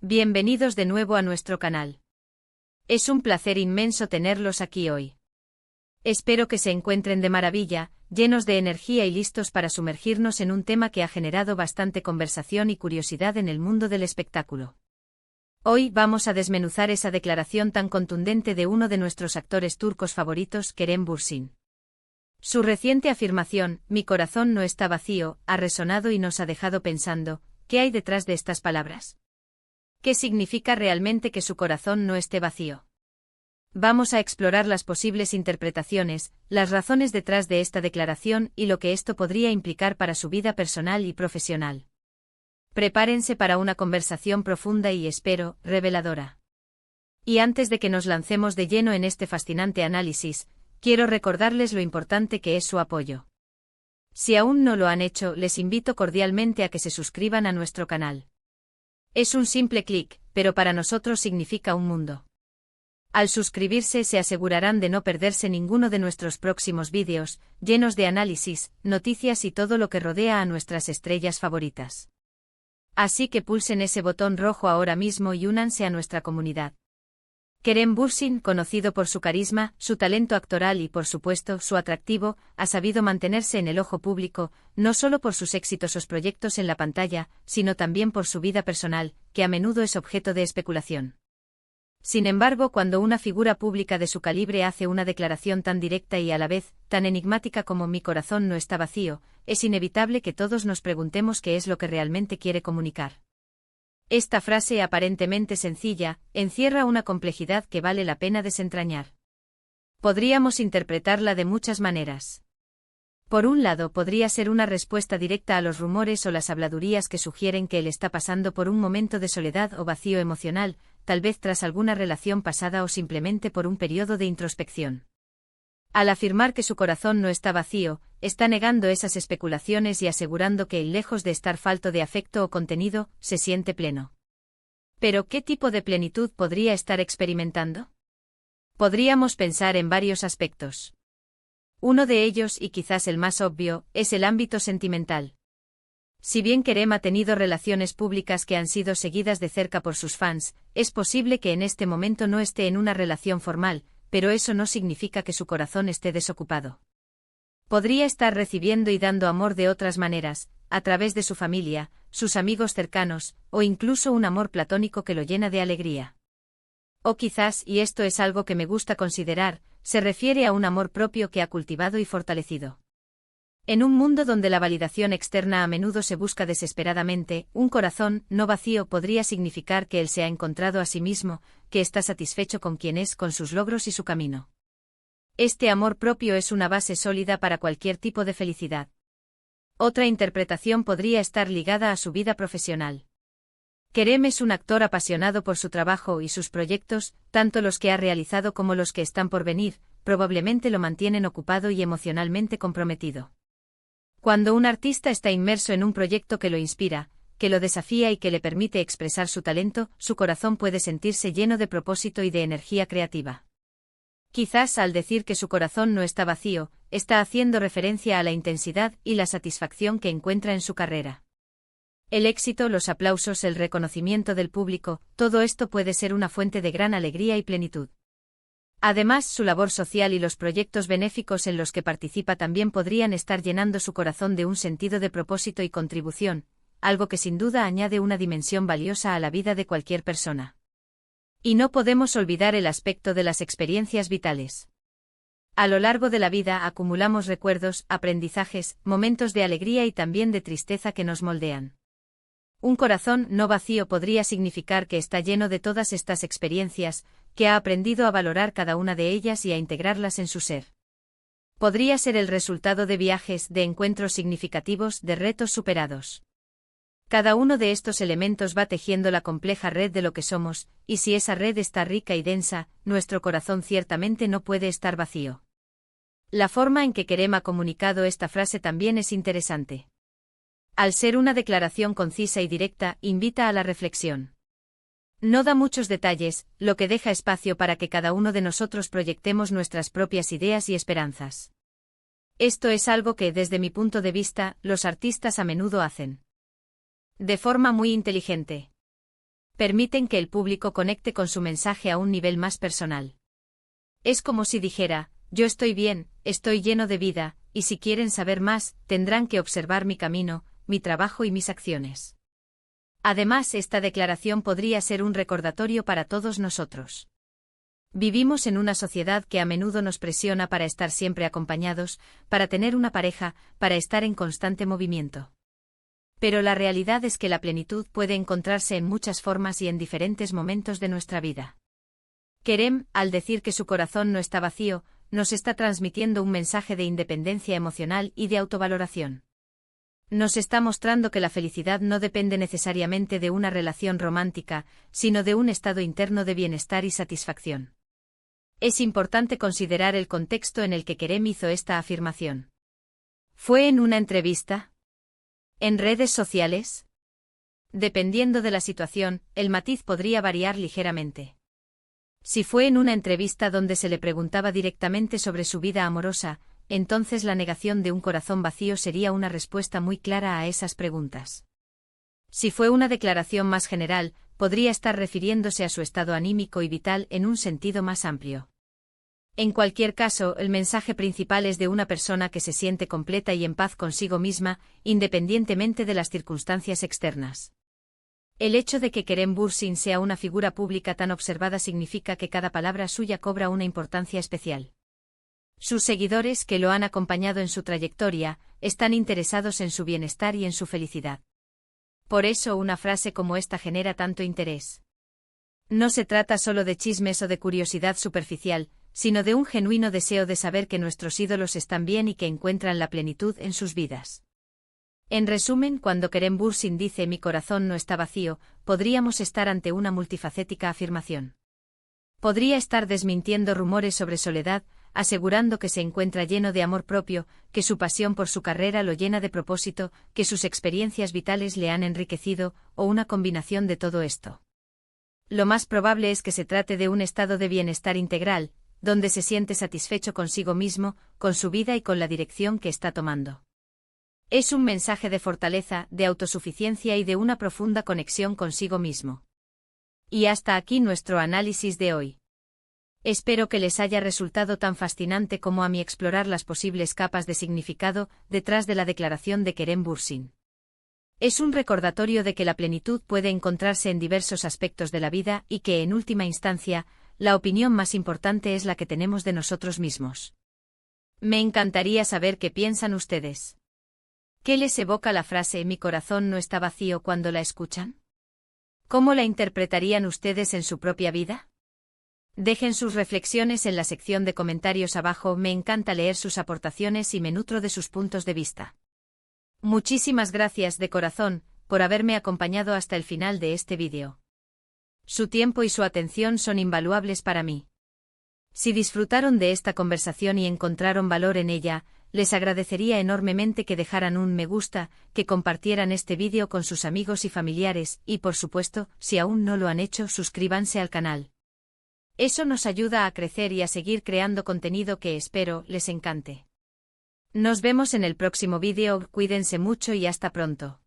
Bienvenidos de nuevo a nuestro canal. Es un placer inmenso tenerlos aquí hoy. Espero que se encuentren de maravilla, llenos de energía y listos para sumergirnos en un tema que ha generado bastante conversación y curiosidad en el mundo del espectáculo. Hoy vamos a desmenuzar esa declaración tan contundente de uno de nuestros actores turcos favoritos, Kerem Bürsin. Su reciente afirmación, "Mi corazón no está vacío", ha resonado y nos ha dejado pensando, ¿qué hay detrás de estas palabras? ¿Qué significa realmente que su corazón no esté vacío? Vamos a explorar las posibles interpretaciones, las razones detrás de esta declaración y lo que esto podría implicar para su vida personal y profesional. Prepárense para una conversación profunda y, espero, reveladora. Y antes de que nos lancemos de lleno en este fascinante análisis, quiero recordarles lo importante que es su apoyo. Si aún no lo han hecho, les invito cordialmente a que se suscriban a nuestro canal. Es un simple clic, pero para nosotros significa un mundo. Al suscribirse se asegurarán de no perderse ninguno de nuestros próximos vídeos, llenos de análisis, noticias y todo lo que rodea a nuestras estrellas favoritas. Así que pulsen ese botón rojo ahora mismo y únanse a nuestra comunidad. Kerem Bürsin, conocido por su carisma, su talento actoral y por supuesto su atractivo, ha sabido mantenerse en el ojo público, no solo por sus exitosos proyectos en la pantalla, sino también por su vida personal, que a menudo es objeto de especulación. Sin embargo, cuando una figura pública de su calibre hace una declaración tan directa y a la vez tan enigmática como "mi corazón no está vacío", es inevitable que todos nos preguntemos qué es lo que realmente quiere comunicar. Esta frase aparentemente sencilla, encierra una complejidad que vale la pena desentrañar. Podríamos interpretarla de muchas maneras. Por un lado, podría ser una respuesta directa a los rumores o las habladurías que sugieren que él está pasando por un momento de soledad o vacío emocional, tal vez tras alguna relación pasada o simplemente por un periodo de introspección. Al afirmar que su corazón no está vacío, está negando esas especulaciones y asegurando que, lejos de estar falto de afecto o contenido, se siente pleno. ¿Pero qué tipo de plenitud podría estar experimentando? Podríamos pensar en varios aspectos. Uno de ellos, y quizás el más obvio, es el ámbito sentimental. Si bien Kerem ha tenido relaciones públicas que han sido seguidas de cerca por sus fans, es posible que en este momento no esté en una relación formal, pero eso no significa que su corazón esté desocupado. Podría estar recibiendo y dando amor de otras maneras, a través de su familia, sus amigos cercanos, o incluso un amor platónico que lo llena de alegría. O quizás, y esto es algo que me gusta considerar, se refiere a un amor propio que ha cultivado y fortalecido. En un mundo donde la validación externa a menudo se busca desesperadamente, un corazón no vacío podría significar que él se ha encontrado a sí mismo, que está satisfecho con quien es, con sus logros y su camino. Este amor propio es una base sólida para cualquier tipo de felicidad. Otra interpretación podría estar ligada a su vida profesional. Kerem es un actor apasionado por su trabajo y sus proyectos, tanto los que ha realizado como los que están por venir, probablemente lo mantienen ocupado y emocionalmente comprometido. Cuando un artista está inmerso en un proyecto que lo inspira, que lo desafía y que le permite expresar su talento, su corazón puede sentirse lleno de propósito y de energía creativa. Quizás al decir que su corazón no está vacío, está haciendo referencia a la intensidad y la satisfacción que encuentra en su carrera. El éxito, los aplausos, el reconocimiento del público, todo esto puede ser una fuente de gran alegría y plenitud. Además, su labor social y los proyectos benéficos en los que participa también podrían estar llenando su corazón de un sentido de propósito y contribución, algo que sin duda añade una dimensión valiosa a la vida de cualquier persona. Y no podemos olvidar el aspecto de las experiencias vitales. A lo largo de la vida acumulamos recuerdos, aprendizajes, momentos de alegría y también de tristeza que nos moldean. Un corazón no vacío podría significar que está lleno de todas estas experiencias, que ha aprendido a valorar cada una de ellas y a integrarlas en su ser. Podría ser el resultado de viajes, de encuentros significativos, de retos superados. Cada uno de estos elementos va tejiendo la compleja red de lo que somos, y si esa red está rica y densa, nuestro corazón ciertamente no puede estar vacío. La forma en que Kerem ha comunicado esta frase también es interesante. Al ser una declaración concisa y directa, invita a la reflexión. No da muchos detalles, lo que deja espacio para que cada uno de nosotros proyectemos nuestras propias ideas y esperanzas. Esto es algo que, desde mi punto de vista, los artistas a menudo hacen. De forma muy inteligente. Permiten que el público conecte con su mensaje a un nivel más personal. Es como si dijera, yo estoy bien, estoy lleno de vida, y si quieren saber más, tendrán que observar mi camino, mi trabajo y mis acciones. Además, esta declaración podría ser un recordatorio para todos nosotros. Vivimos en una sociedad que a menudo nos presiona para estar siempre acompañados, para tener una pareja, para estar en constante movimiento. Pero la realidad es que la plenitud puede encontrarse en muchas formas y en diferentes momentos de nuestra vida. Kerem, al decir que su corazón no está vacío, nos está transmitiendo un mensaje de independencia emocional y de autovaloración. Nos está mostrando que la felicidad no depende necesariamente de una relación romántica, sino de un estado interno de bienestar y satisfacción. Es importante considerar el contexto en el que Kerem hizo esta afirmación. ¿Fue en una entrevista? ¿En redes sociales? Dependiendo de la situación, el matiz podría variar ligeramente. Si fue en una entrevista donde se le preguntaba directamente sobre su vida amorosa, entonces la negación de un corazón vacío sería una respuesta muy clara a esas preguntas. Si fue una declaración más general, podría estar refiriéndose a su estado anímico y vital en un sentido más amplio. En cualquier caso, el mensaje principal es de una persona que se siente completa y en paz consigo misma, independientemente de las circunstancias externas. El hecho de que Kerem Bürsin sea una figura pública tan observada significa que cada palabra suya cobra una importancia especial. Sus seguidores, que lo han acompañado en su trayectoria, están interesados en su bienestar y en su felicidad. Por eso una frase como esta genera tanto interés. No se trata solo de chismes o de curiosidad superficial, sino de un genuino deseo de saber que nuestros ídolos están bien y que encuentran la plenitud en sus vidas. En resumen, cuando Kerem Bürsin dice mi corazón no está vacío, podríamos estar ante una multifacética afirmación. Podría estar desmintiendo rumores sobre soledad, asegurando que se encuentra lleno de amor propio, que su pasión por su carrera lo llena de propósito, que sus experiencias vitales le han enriquecido, o una combinación de todo esto. Lo más probable es que se trate de un estado de bienestar integral, donde se siente satisfecho consigo mismo, con su vida y con la dirección que está tomando. Es un mensaje de fortaleza, de autosuficiencia y de una profunda conexión consigo mismo. Y hasta aquí nuestro análisis de hoy. Espero que les haya resultado tan fascinante como a mí explorar las posibles capas de significado detrás de la declaración de Kerem Bürsin. Es un recordatorio de que la plenitud puede encontrarse en diversos aspectos de la vida y que, en última instancia, la opinión más importante es la que tenemos de nosotros mismos. Me encantaría saber qué piensan ustedes. ¿Qué les evoca la frase mi corazón no está vacío cuando la escuchan? ¿Cómo la interpretarían ustedes en su propia vida? Dejen sus reflexiones en la sección de comentarios abajo, me encanta leer sus aportaciones y me nutro de sus puntos de vista. Muchísimas gracias de corazón por haberme acompañado hasta el final de este vídeo. Su tiempo y su atención son invaluables para mí. Si disfrutaron de esta conversación y encontraron valor en ella, les agradecería enormemente que dejaran un me gusta, que compartieran este vídeo con sus amigos y familiares y, por supuesto, si aún no lo han hecho, suscríbanse al canal. Eso nos ayuda a crecer y a seguir creando contenido que espero les encante. Nos vemos en el próximo vídeo, cuídense mucho y hasta pronto.